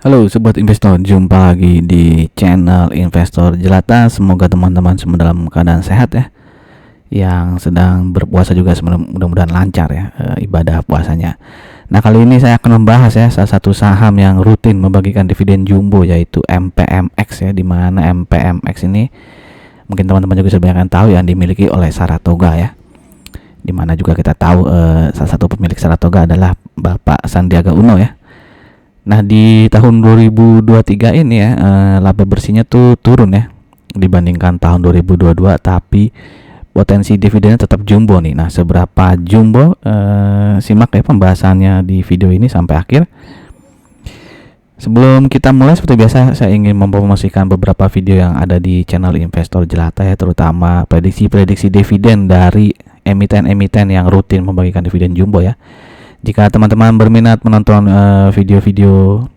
Halo Sobat Investor, jumpa lagi di channel Investor Jelata. Semoga teman-teman semua dalam keadaan sehat ya. Yang sedang berpuasa juga mudah-mudahan lancar ya ibadah puasanya. Nah, kali ini saya akan membahas ya salah satu saham yang rutin membagikan dividen jumbo, yaitu MPMX ya, di mana MPMX ini mungkin teman-teman juga sudah banyak yang tahu yang dimiliki oleh Saratoga ya. Di mana juga kita tahu salah satu pemilik Saratoga adalah Bapak Sandiaga Uno ya. Nah, di tahun 2023 ini ya, laba bersihnya tuh turun ya dibandingkan tahun 2022, tapi potensi dividennya tetap jumbo nih. Nah, seberapa jumbo? Simak ya pembahasannya di video ini sampai akhir. Sebelum kita mulai, seperti biasa saya ingin mempromosikan beberapa video yang ada di channel Investor Jelata ya, terutama prediksi-prediksi dividen dari emiten-emiten yang rutin membagikan dividen jumbo ya. Jika teman-teman berminat menonton video-video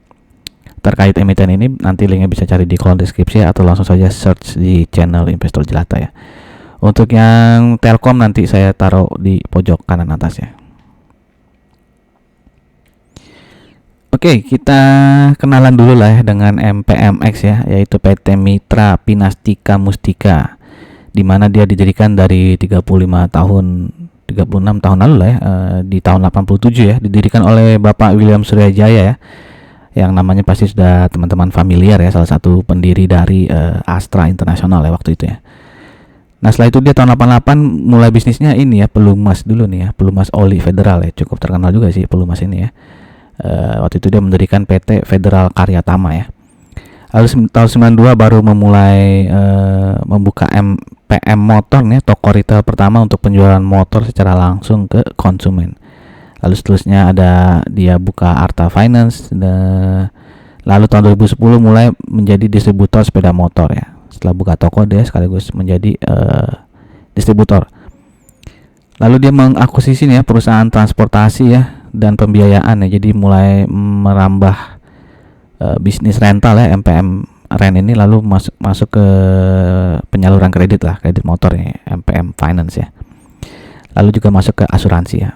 terkait emiten ini, nanti linknya bisa cari di kolom deskripsi atau langsung saja search di channel Investor Jelata ya. Untuk yang Telkom nanti saya taruh di pojok kanan atas ya. Oke, kita kenalan dulu lah ya dengan MPMX ya, yaitu PT Mitra Pinastika Mustika, di mana dia didirikan dari 36 tahun lalu lah ya, di tahun 87 ya, didirikan oleh Bapak William Suryajaya ya, yang namanya pasti sudah teman-teman familiar ya, salah satu pendiri dari Astra International ya waktu itu ya. Nah, setelah itu dia tahun 88 mulai bisnisnya ini ya, pelumas dulu nih ya, pelumas oli federal ya, cukup terkenal juga sih pelumas ini ya. Waktu itu dia mendirikan PT Federal Karyatama ya. Lalu tahun 92 baru memulai membuka PM Motor nih, toko retail pertama untuk penjualan motor secara langsung ke konsumen. Lalu seterusnya ada dia buka Arta Finance. Lalu tahun 2010 mulai menjadi distributor sepeda motor ya. Setelah buka toko, dia sekaligus menjadi distributor. Lalu dia mengakuisisi ya perusahaan transportasi ya dan pembiayaan ya. Jadi mulai merambah bisnis rental ya, MPM Ren ini, lalu masuk ke penyaluran kredit lah, kredit motor ya, MPM Finance ya. Lalu juga masuk ke asuransi ya.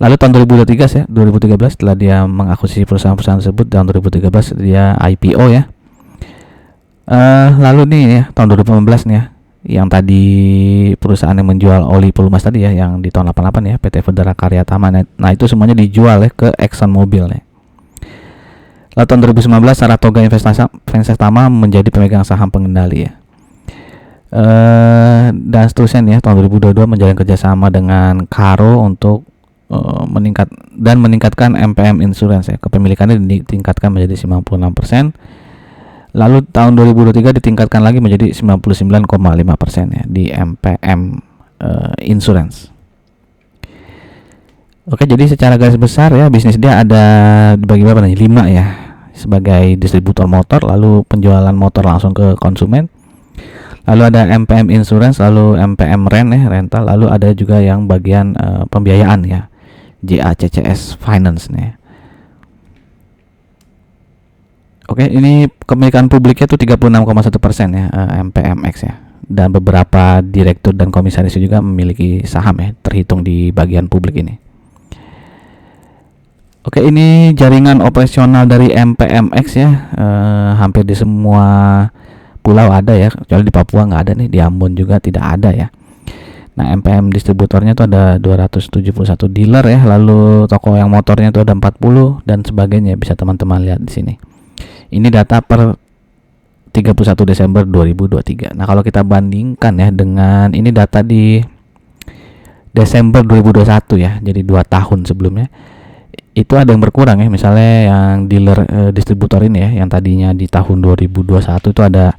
Lalu tahun 2013 setelah dia mengakuisisi perusahaan-perusahaan tersebut, tahun 2013 dia IPO ya. Lalu nih ya tahun 2015 nih ya, yang tadi perusahaan yang menjual oli pelumas tadi ya, yang di tahun 88 ya, PT Federal Karyatama. Nah, itu semuanya dijual ya ke Exxon Mobil ya. Lalu tahun 2019 Saratoga Investama menjadi pemegang saham pengendali ya. Dan seterusnya nih ya, tahun 2022 menjalin kerjasama dengan Karo untuk meningkatkan MPM Insurance ya. Kepemilikannya ditingkatkan menjadi 96%. Lalu tahun 2023 ditingkatkan lagi menjadi 99,5% ya di MPM Insurance. Oke, jadi secara garis besar ya bisnis dia ada dibagi berapa nih? 5 ya. Sebagai distributor motor, lalu penjualan motor langsung ke konsumen. Lalu ada MPM Insurance, lalu MPM Ren ya, rental, lalu ada juga yang bagian pembiayaan ya, JACCS Finance nih. Oke, ini kepemilikan publiknya tuh 36,1% ya, MPMX ya. Dan beberapa direktur dan komisaris juga memiliki saham ya, terhitung di bagian publik ini. Oke, ini jaringan operasional dari MPMX ya, hampir di semua pulau ada ya, kecuali di Papua nggak ada nih, di Ambon juga tidak ada ya. Nah, MPM distributornya tuh ada 271 dealer ya, lalu toko yang motornya tuh ada 40 dan sebagainya, bisa teman-teman lihat di sini. Ini data per 31 Desember 2023. Nah, kalau kita bandingkan ya dengan ini data di Desember 2021 ya, jadi 2 tahun sebelumnya, itu ada yang berkurang ya. Misalnya yang dealer distributor ini ya, yang tadinya di tahun 2021 itu ada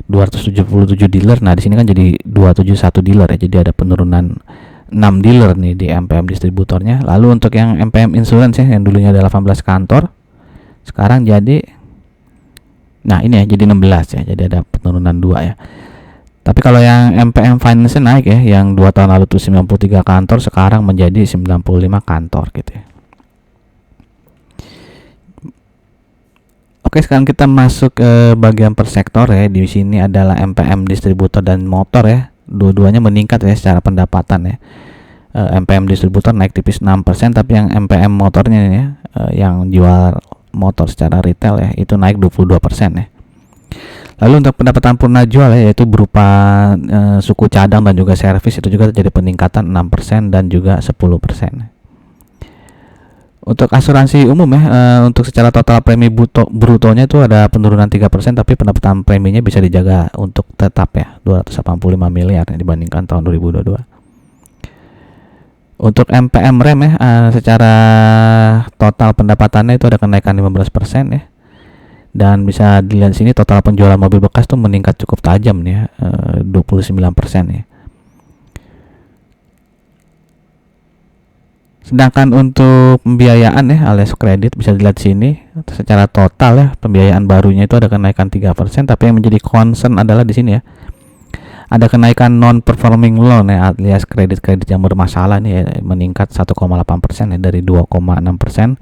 277 dealer. Nah, di sini kan jadi 271 dealer ya. Jadi ada penurunan 6 dealer nih di MPM distributornya. Lalu untuk yang MPM Insurance ya, yang dulunya ada 18 kantor, sekarang jadi ini ya, jadi 16 ya. Jadi ada penurunan 2 ya. Tapi kalau yang MPM Finance naik ya, yang 2 tahun lalu tuh 93 kantor, sekarang menjadi 95 kantor gitu ya. Oke, sekarang kita masuk ke bagian per sektor ya. Di sini adalah MPM distributor dan motor ya. Dua-duanya meningkat ya secara pendapatan ya. MPM distributor naik tipis 6%, tapi yang MPM motornya ya, yang jual motor secara retail ya, itu naik 22% ya. Lalu untuk pendapatan purna jual ya, yaitu berupa suku cadang dan juga servis, itu juga terjadi peningkatan 6% dan juga 10%. Untuk asuransi umum ya, untuk secara total premi brutonya itu ada penurunan 3%, tapi pendapatan preminya bisa dijaga untuk tetap ya 285 miliar ya, dibandingkan tahun 2022. Untuk MPM rem ya, secara total pendapatannya itu ada kenaikan 15% ya. Dan bisa dilihat sini total penjualan mobil bekas tuh meningkat cukup tajam nih ya, 29% ya. Sedangkan untuk pembiayaan ya alias kredit bisa dilihat sini secara total ya, pembiayaan barunya itu ada kenaikan 3%, tapi yang menjadi concern adalah di sini ya. Ada kenaikan non performing loan ya alias kredit-kredit yang bermasalah nih ya, meningkat 1,8% ya, dari 2,6%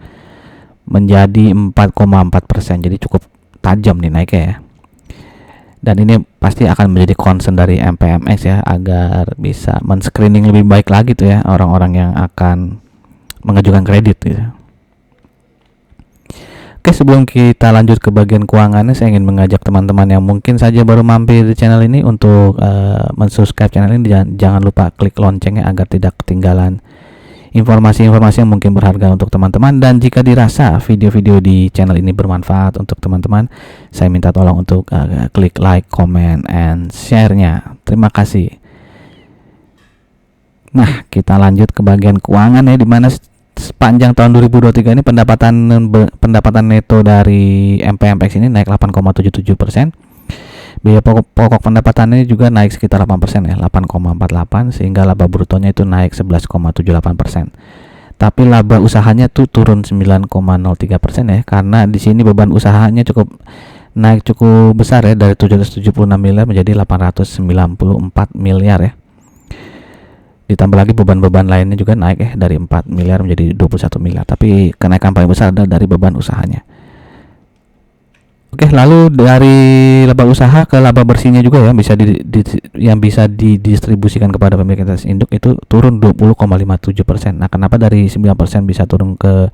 menjadi 4,4%. Jadi cukup tajam nih naiknya ya. Dan ini pasti akan menjadi concern dari MPMX ya, agar bisa men-screening lebih baik lagi tuh ya orang-orang yang akan mengajukan kredit gitu. Oke, sebelum kita lanjut ke bagian keuangannya, saya ingin mengajak teman-teman yang mungkin saja baru mampir di channel ini untuk mensubscribe channel ini. Jangan lupa klik loncengnya agar tidak ketinggalan informasi-informasi yang mungkin berharga untuk teman-teman. Dan jika dirasa video-video di channel ini bermanfaat untuk teman-teman, saya minta tolong untuk klik like, comment, and share-nya. Terima kasih. Nah, kita lanjut ke bagian keuangan ya, di mana sepanjang tahun 2023 ini pendapatan neto dari MPMX ini naik 8,77%. Biaya pokok pendapatannya juga naik sekitar 8% ya, 8,48, sehingga laba brutonya itu naik 11,78%. Tapi laba usahanya tuh turun 9,03% ya, karena di sini beban usahanya naik cukup besar ya, dari 776 miliar menjadi 894 miliar ya. Ditambah lagi beban-beban lainnya juga naik ya, dari 4 miliar menjadi 21 miliar. Tapi kenaikan paling besar adalah dari beban usahanya. Oke, lalu dari laba usaha ke laba bersihnya juga ya, yang bisa didistribusikan kepada pemilik entitas induk itu turun 20,57%. Nah, kenapa dari 9% bisa turun ke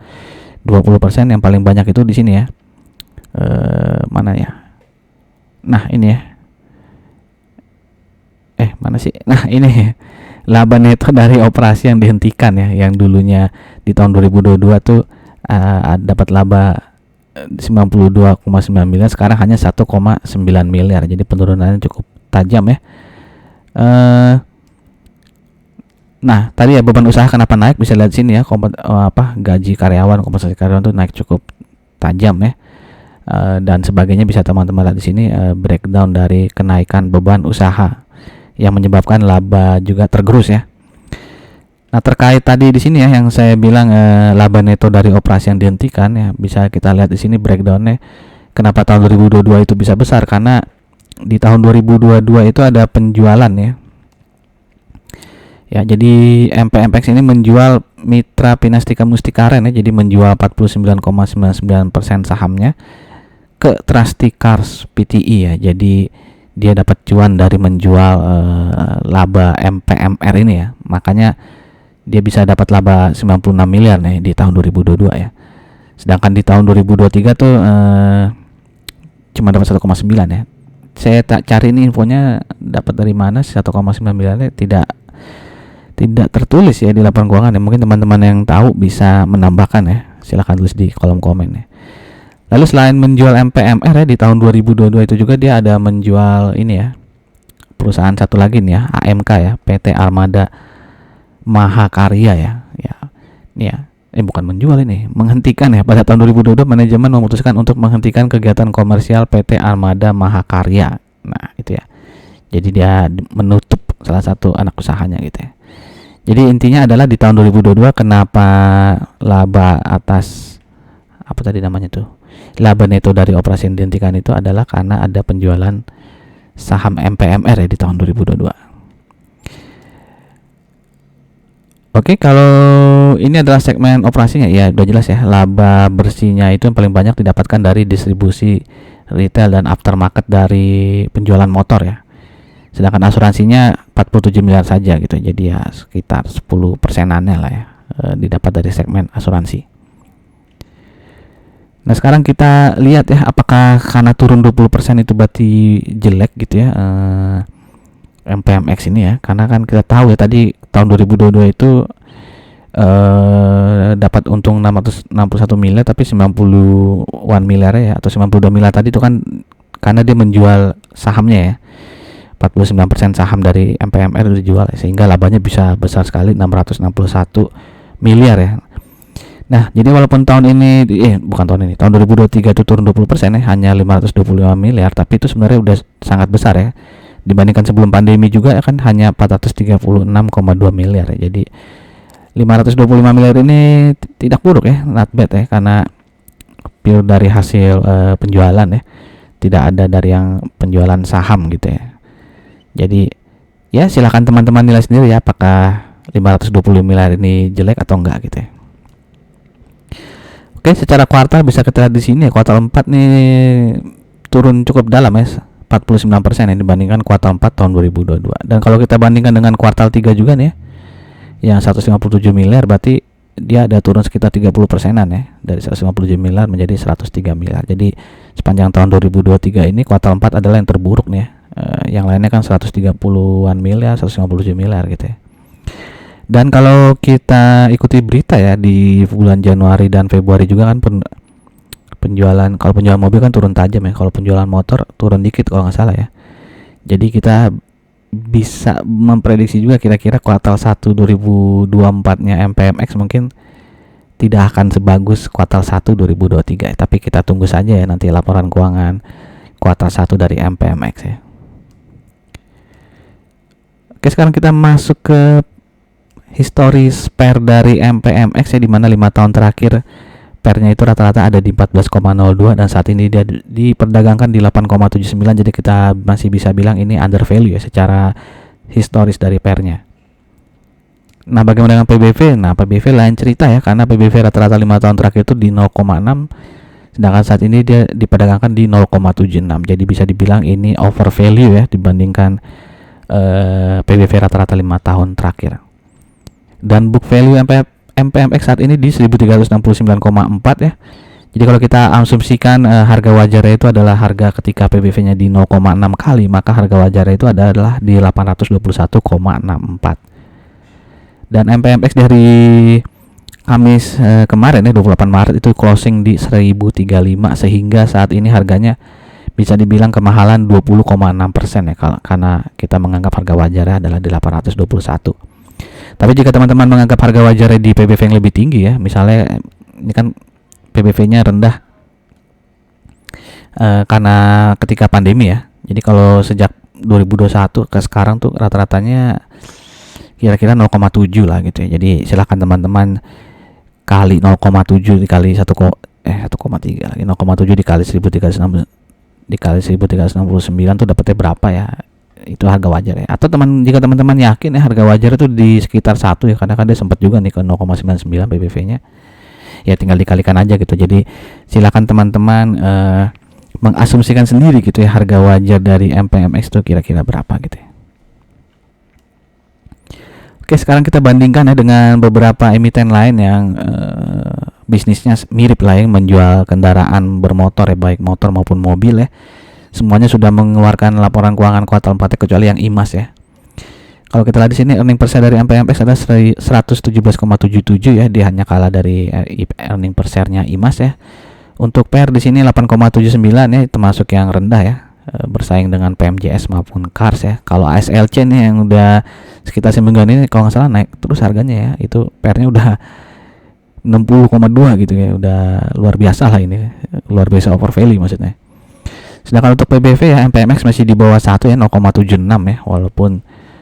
20%? Yang paling banyak itu di sini ya. Mana ya? Nah, ini ya. Mana sih? Nah, ini laba neto dari operasi yang dihentikan ya, yang dulunya di tahun 2022 tuh dapat laba 92,9 miliar, sekarang hanya 1,9 miliar. Jadi penurunannya cukup tajam ya. Nah, tadi ya beban usaha kenapa naik, bisa lihat sini ya, gaji karyawan, kompensasi karyawan tuh naik cukup tajam ya. Dan sebagainya bisa teman-teman lihat di sini, breakdown dari kenaikan beban usaha yang menyebabkan laba juga tergerus ya. Nah, terkait tadi di sini ya yang saya bilang laba neto dari operasi yang dihentikan ya, bisa kita lihat di sini breakdownnya. Kenapa tahun 2022 itu bisa besar? Karena di tahun 2022 itu ada penjualan ya. Ya, jadi MPMX ini menjual Mitra Pinastika Mustikaren ya, jadi menjual 49,99% sahamnya ke Trusticars PTI ya. Jadi dia dapat cuan dari menjual laba MPMR ini ya. Makanya dia bisa dapat laba 96 miliar nih di tahun 2022 ya. Sedangkan di tahun 2023 tuh cuma dapat 1,9 ya. Saya tak cari ini infonya dapat dari mana, 1,9 miliarnya tidak tertulis ya di laporan keuangan ya. Mungkin teman-teman yang tahu bisa menambahkan ya. Silahkan tulis di kolom komen ya. Lalu selain menjual MPMR ya, di tahun 2022 itu juga dia ada menjual ini ya, perusahaan satu lagi nih ya, AMK ya, PT Armada Mahakarya ya. Ini ya, bukan menjual, ini menghentikan ya. Pada tahun 2022 manajemen memutuskan untuk menghentikan kegiatan komersial PT Armada Mahakarya. Nah, itu ya. Jadi dia menutup salah satu anak usahanya gitu ya. Jadi intinya adalah di tahun 2022 kenapa laba atas apa tadi namanya tuh, laba neto dari operasi yang dihentikan itu adalah karena ada penjualan saham MPMR ya di tahun 2022. Oke, kalau ini adalah segmen operasinya ya, udah jelas ya. Laba bersihnya itu yang paling banyak didapatkan dari distribusi retail dan aftermarket dari penjualan motor ya. Sedangkan asuransinya 47 miliar saja gitu. Jadi ya sekitar 10%-annya lah ya didapat dari segmen asuransi. Nah, sekarang kita lihat ya, apakah karena turun 20% itu berarti jelek gitu ya, MPMX ini ya. Karena kan kita tahu ya, tadi tahun 2022 itu dapat untung 661 miliar, tapi 91 miliar ya, atau 92 miliar tadi itu kan karena dia menjual sahamnya ya. 49% saham dari MPMR itu dijual ya, sehingga labanya bisa besar sekali, 661 miliar ya. Nah, jadi walaupun tahun ini bukan tahun ini, tahun 2023 itu turun 20% ya, hanya 525 miliar, tapi itu sebenarnya udah sangat besar ya. Dibandingkan sebelum pandemi juga ya kan hanya 436,2 miliar ya. Jadi 525 miliar ini tidak buruk ya, not bad ya, karena pure dari hasil penjualan ya. Tidak ada dari yang penjualan saham gitu ya. Jadi ya silakan teman-teman nilai sendiri ya, apakah 525 miliar ini jelek atau enggak gitu ya. Oke, secara kuartal bisa kita lihat di sini ya, kuartal 4 nih turun cukup dalam ya, 49% ya, dibandingkan kuartal 4 tahun 2022. Dan kalau kita bandingkan dengan kuartal 3 juga nih ya, yang 157 miliar, berarti dia ada turun sekitar 30%-an ya, dari 157 miliar menjadi 103 miliar. Jadi sepanjang tahun 2023 ini kuartal 4 adalah yang terburuk nih ya. Yang lainnya kan 130-an miliar, 157 miliar gitu ya. Dan kalau kita ikuti berita ya, di bulan Januari dan Februari juga kan penjualan, kalau penjualan mobil kan turun tajam ya, kalau penjualan motor turun dikit kalau nggak salah ya. Jadi kita bisa memprediksi juga kira-kira kuartal 1 2024-nya MPMX mungkin tidak akan sebagus kuartal 1 2023 ya. Tapi kita tunggu saja ya nanti laporan keuangan kuartal 1 dari MPMX ya. Oke, sekarang kita masuk ke historis PER dari MPMX ya, di mana 5 tahun terakhir PER-nya itu rata-rata ada di 14,02 dan saat ini dia diperdagangkan di 8,79. Jadi kita masih bisa bilang ini under value ya secara historis dari PER-nya. Nah, bagaimana dengan PBV? Nah, PBV lain cerita ya, karena PBV rata-rata 5 tahun terakhir itu di 0,6, sedangkan saat ini dia diperdagangkan di 0,76. Jadi bisa dibilang ini over value ya dibandingkan PBV rata-rata 5 tahun terakhir. Dan book value MPMX saat ini di 1369,4 ya. Jadi kalau kita asumsikan harga wajarnya itu adalah harga ketika PBV-nya di 0,6 kali, maka harga wajarnya itu adalah di 821,64. Dan MPMX dari Kamis kemarin ya, 28 Maret itu closing di 1035, sehingga saat ini harganya bisa dibilang kemahalan 20,6% ya, karena kita menganggap harga wajarnya adalah di 821. Tapi jika teman-teman menganggap harga wajarnya di PBV yang lebih tinggi ya, misalnya ini kan PBV-nya rendah karena ketika pandemi ya. Jadi kalau sejak 2021 ke sekarang tuh rata-ratanya kira-kira 0,7 lah gitu ya. Jadi silakan teman-teman kali 0,7 dikali 1,3 lagi, 0,7 dikali 1369 tuh dapetnya berapa ya? Itu harga wajar ya. Atau jika teman-teman yakin ya harga wajar itu di sekitar 1 ya, karena kan dia sempat juga nih ke 0,99 PBV-nya. Ya tinggal dikalikan aja gitu. Jadi silakan teman-teman mengasumsikan sendiri gitu ya, harga wajar dari MPMX itu kira-kira berapa gitu ya. Oke, sekarang kita bandingkan ya dengan beberapa emiten lain yang bisnisnya mirip lah, yang menjual kendaraan bermotor ya, baik motor maupun mobil ya. Semuanya sudah mengeluarkan laporan keuangan kuartal 4 kecuali yang IMAS ya. Kalau kita lihat di sini earning per share dari MPMX ada 117,77 ya, dia hanya kalah dari earning per share-nya IMAS ya. Untuk PER di sini 8,79 ya, termasuk yang rendah ya, bersaing dengan PMJS maupun Kars ya. Kalau ASLC nih yang udah sekitar semingguan ini kalau nggak salah naik terus harganya ya, itu PER-nya udah 60,2 gitu ya, udah luar biasa lah ini, luar biasa over value maksudnya. Sedangkan untuk PBV ya, MPMX masih di bawah 1 ya, 0,76 ya, walaupun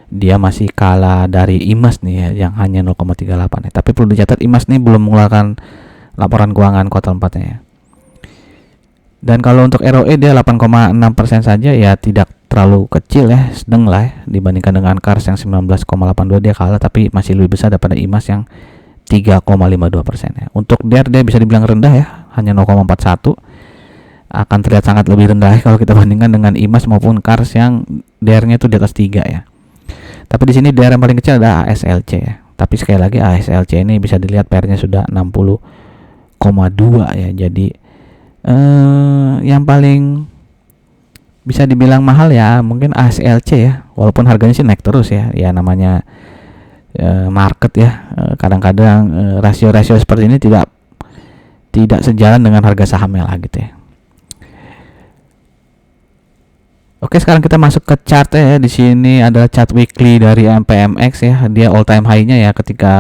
dia masih kalah dari IMAS nih ya, yang hanya 0,38 ya. Tapi perlu dicatat IMAS nih belum mengeluarkan laporan keuangan kuartal 4-nya ya. Dan kalau untuk ROE dia 8,6% saja ya, tidak terlalu kecil ya, sedang lah ya, dibandingkan dengan Kars yang 19,82 dia kalah, tapi masih lebih besar daripada IMAS yang 3,52% ya. Untuk DER dia bisa dibilang rendah ya, hanya 0,41, akan terlihat sangat lebih rendah kalau kita bandingkan dengan IMAS maupun Kars yang DER-nya itu di atas 3 ya. Tapi di sini DER yang paling kecil ada ASLC ya. Tapi sekali lagi ASLC ini bisa dilihat PER-nya sudah 60,2 ya. Jadi Yang paling bisa dibilang mahal ya mungkin ASLC ya, walaupun harganya sih naik terus ya. Ya namanya market ya. Kadang-kadang rasio-rasio seperti ini tidak sejalan dengan harga sahamnya lah gitu ya. Oke, sekarang kita masuk ke chart ya. Di sini adalah chart weekly dari MPMX ya. Dia all time high-nya ya ketika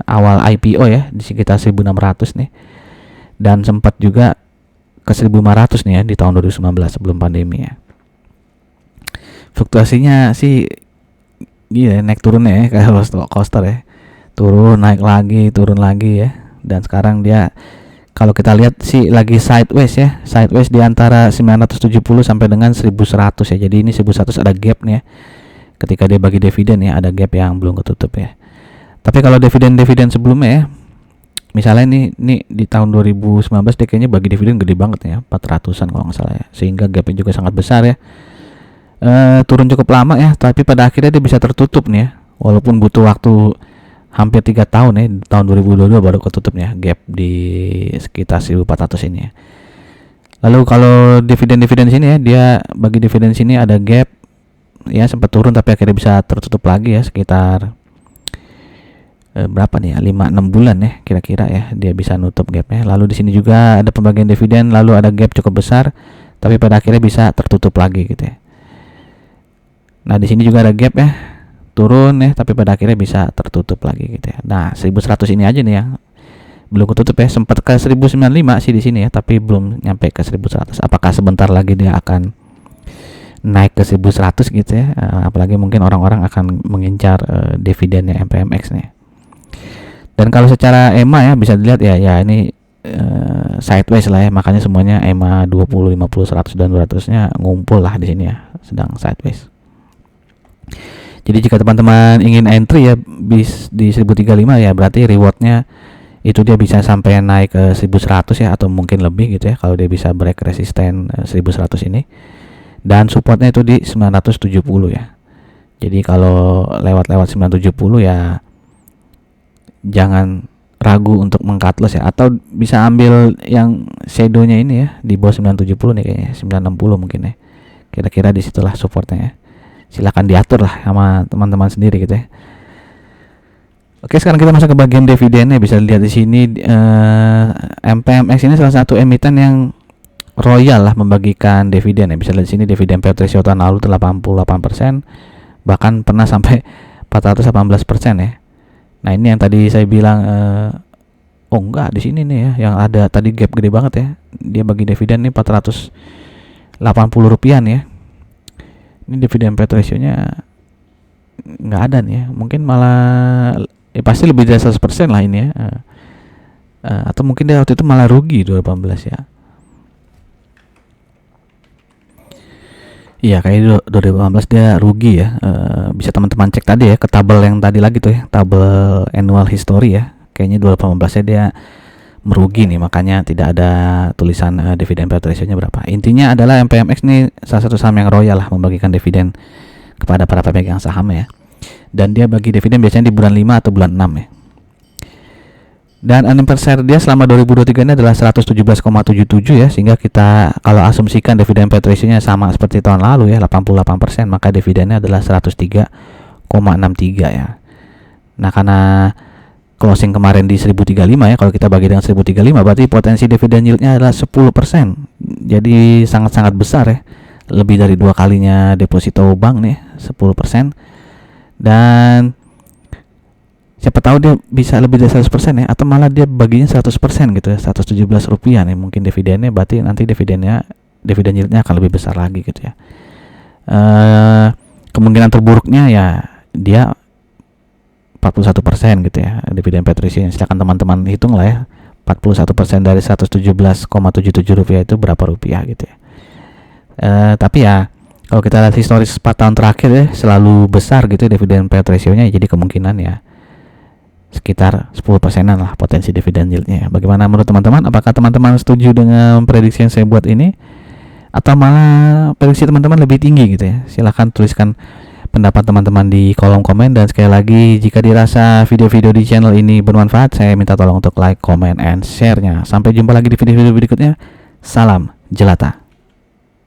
awal IPO ya, di sekitar 1.600 nih. Dan sempat juga ke 1.500 nih ya di tahun 2019 sebelum pandemi ya. Fluktuasinya sih iya naik turunnya ya kayak roller coaster ya. Turun, naik lagi, turun lagi ya. Dan sekarang dia kalau kita lihat sih lagi sideways ya, sideways di antara 970 sampai dengan 1100 ya. Jadi ini 1100 ada gap nih ya. Ketika dia bagi dividen ya, ada gap yang belum ketutup ya. Tapi kalau dividen sebelumnya ya, misalnya ini di tahun 2019 dia kayaknya bagi dividen gede banget ya, 400-an kalau nggak salah ya. Sehingga gapnya juga sangat besar ya. Turun cukup lama ya, tapi pada akhirnya dia bisa tertutup nih ya. Walaupun butuh waktu hampir 3 tahun ya, tahun 2022 baru ketutupnya gap di sekitar 1.400 ini ya. Lalu kalau dividen sini ya, dia bagi dividen sini ada gap ya, sempat turun tapi akhirnya bisa tertutup lagi ya sekitar berapa nih ya, 5-6 bulan ya kira-kira ya dia bisa nutup gapnya. Lalu di sini juga ada pembagian dividen, lalu ada gap cukup besar tapi pada akhirnya bisa tertutup lagi gitu ya. Nah di sini juga ada gap ya, turun ya tapi pada akhirnya bisa tertutup lagi gitu ya. Nah 1100 ini aja nih ya belum ketutup ya, sempat ke 1095 sih di sini ya tapi belum nyampe ke 1100. Apakah sebentar lagi dia akan naik ke 1100 gitu ya, apalagi mungkin orang-orang akan mengincar dividennya MPMX nih. Dan kalau secara EMA ya bisa dilihat ya ini sideways lah ya, makanya semuanya EMA 20, 50, 100 dan 200-nya ngumpul lah di sini ya, sedang sideways. Jadi jika teman-teman ingin entry ya di 1035 ya, berarti rewardnya itu dia bisa sampai naik ke 1100 ya atau mungkin lebih gitu ya kalau dia bisa break resisten 1100 ini. Dan supportnya itu di 970 ya. Jadi kalau lewat 970 ya jangan ragu untuk meng-cut loss ya, atau bisa ambil yang shadow-nya ini ya di bawah 970 nih kayaknya 960 mungkin ya. Kira-kira disitulah supportnya ya. Silakan diatur lah sama teman-teman sendiri gitu ya. Oke, sekarang kita masuk ke bagian dividennya. Bisa dilihat di sini MPMX ini salah satu emiten yang royal lah membagikan dividen ya. Bisa lihat di sini dividen payout ratio tahun lalu 88%, bahkan pernah sampai 418% ya. Nah, ini yang tadi saya bilang oh enggak di sini nih ya, yang ada tadi gap gede banget ya. Dia bagi dividen nih 480 rupiah nih ya. Ini dividen payout ratio-nya nggak ada nih ya. Mungkin malah pasti lebih dari 100% lah ini ya. Atau mungkin dia waktu itu malah rugi 2018 ya. Iya kayak 2018 dia rugi ya. Bisa teman-teman cek tadi ya ke tabel yang tadi lagi tuh ya, tabel annual history ya. Kayaknya 2018 nya dia merugi nih, makanya tidak ada tulisan dividen payout ratio-nya berapa. Intinya adalah MPMX ini salah satu saham yang royal lah membagikan dividen kepada para pemegang saham ya. Dan dia bagi dividen biasanya di bulan 5 atau bulan 6 ya. Dan earning per share dia selama 2023 ini adalah 117,77 ya, sehingga kita kalau asumsikan dividen payout ratio-nya sama seperti tahun lalu ya 88%, maka dividennya adalah 103,63 ya. Nah, karena closing kemarin di 1035 ya, kalau kita bagi dengan 1035 berarti potensi dividen yield-nya adalah 10%. Jadi sangat-sangat besar ya. Lebih dari 2 kalinya deposito bank nih, 10%. Dan siapa tahu dia bisa lebih dari 100% ya, atau malah dia baginya 100% gitu ya, 117 rupiah nih mungkin dividennya, berarti nanti dividen yieldnya akan lebih besar lagi gitu ya. Kemungkinan terburuknya ya dia 41% gitu ya dividen payout ratio. Silakan teman-teman hitung lah ya, 41% dari 117,77 rupiah itu berapa rupiah gitu ya. Tapi ya kalau kita lihat historis 4 tahun terakhir ya selalu besar gitu ya dividen payout ratio-nya, jadi kemungkinan ya sekitar 10%-an lah potensi dividen yield-nya. Bagaimana menurut teman-teman? Apakah teman-teman setuju dengan prediksi yang saya buat ini, atau malah prediksi teman-teman lebih tinggi gitu ya? Silahkan tuliskan pendapat teman-teman di kolom komen. Dan sekali lagi, jika dirasa video-video di channel ini bermanfaat, saya minta tolong untuk like, comment, and share-nya. Sampai jumpa lagi di video-video berikutnya. Salam jelata.